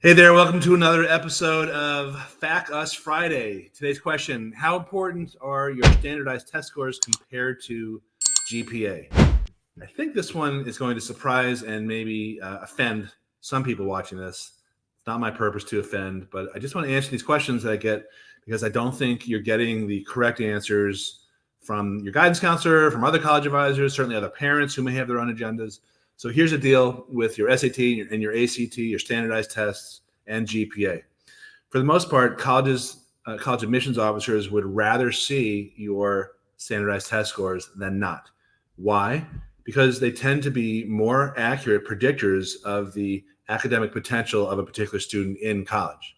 Hey there, welcome to another episode of FAFSA Friday. Today's question, how important are your standardized test scores compared to GPA? I think this one is going to surprise and maybe offend some people watching this. It's not my purpose to offend, but I just want to answer these questions that I get because I don't think you're getting the correct answers from your guidance counselor, from other college advisors, certainly other parents who may have their own agendas. So here's the deal with your SAT and your ACT, your standardized tests, and GPA. For the most part, college admissions officers would rather see your standardized test scores than not. Why? Because they tend to be more accurate predictors of the academic potential of a particular student in college.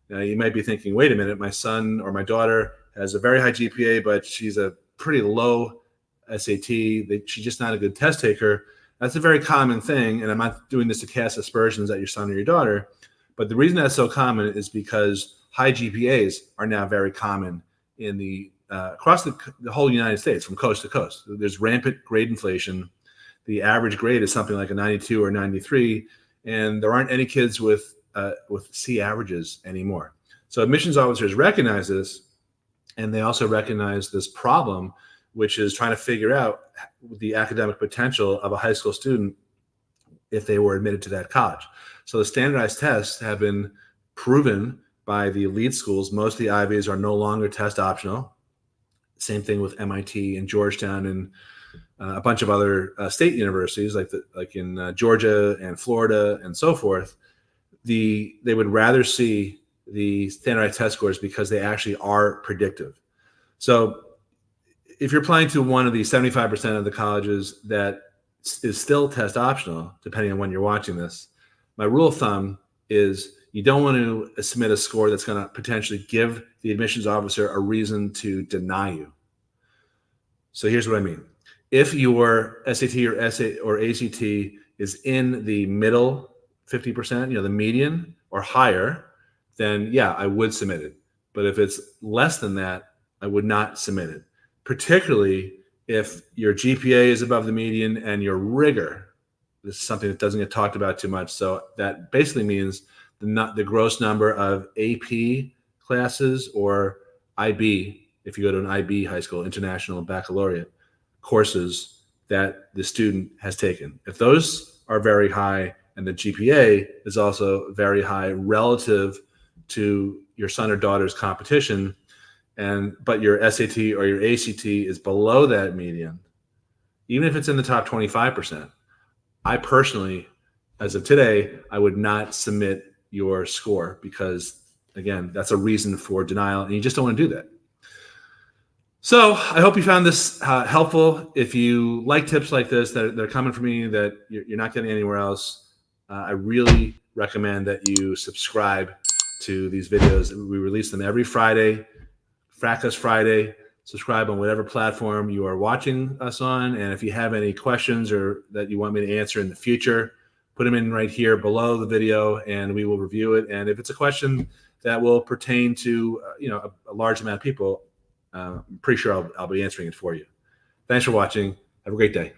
Now, you might be thinking, wait a minute, my son or my daughter has a very high GPA, but she's a pretty low SAT. She's just not a good test taker. That's a very common thing, and I'm not doing this to cast aspersions at your son or your daughter, but the reason that's so common is because high GPAs are now very common in the across the whole United States, from coast to coast. There's rampant grade inflation. The average grade is something like a 92 or 93, and there aren't any kids with C averages anymore. So admissions officers recognize this, and they also recognize this problem, which is trying to figure out the academic potential of a high school student if they were admitted to that college. So the standardized tests have been proven by the elite schools. Most of the Ivies are no longer test optional. Same thing with MIT and Georgetown and a bunch of other state universities like in Georgia and Florida and so forth. They would rather see the standardized test scores because they actually are predictive. So if you're applying to one of the 75% of the colleges that is still test optional, depending on when you're watching this, my rule of thumb is you don't want to submit a score that's going to potentially give the admissions officer a reason to deny you. So here's what I mean. If your SAT or ACT is in the middle 50%, the median or higher, then yeah, I would submit it. But if it's less than that, I would not submit it, particularly if your GPA is above the median and your rigor, this is something that doesn't get talked about too much. So that basically means the gross number of AP classes or IB, if you go to an IB high school, International Baccalaureate courses that the student has taken. If those are very high and the GPA is also very high relative to your son or daughter's competition, but your SAT or your ACT is below that median, even if it's in the top 25%, I personally, as of today, I would not submit your score because, again, that's a reason for denial, and you just don't want to do that. So I hope you found this helpful. If you like tips like this that are coming from me that you're not getting anywhere else, I really recommend that you subscribe to these videos. We release them every Friday. FAFSA Friday. Subscribe on whatever platform you are watching us on. And if you have any questions or that you want me to answer in the future, put them in right here below the video and we will review it. And if it's a question that will pertain to a large amount of people, I'm pretty sure I'll be answering it for you. Thanks for watching. Have a great day.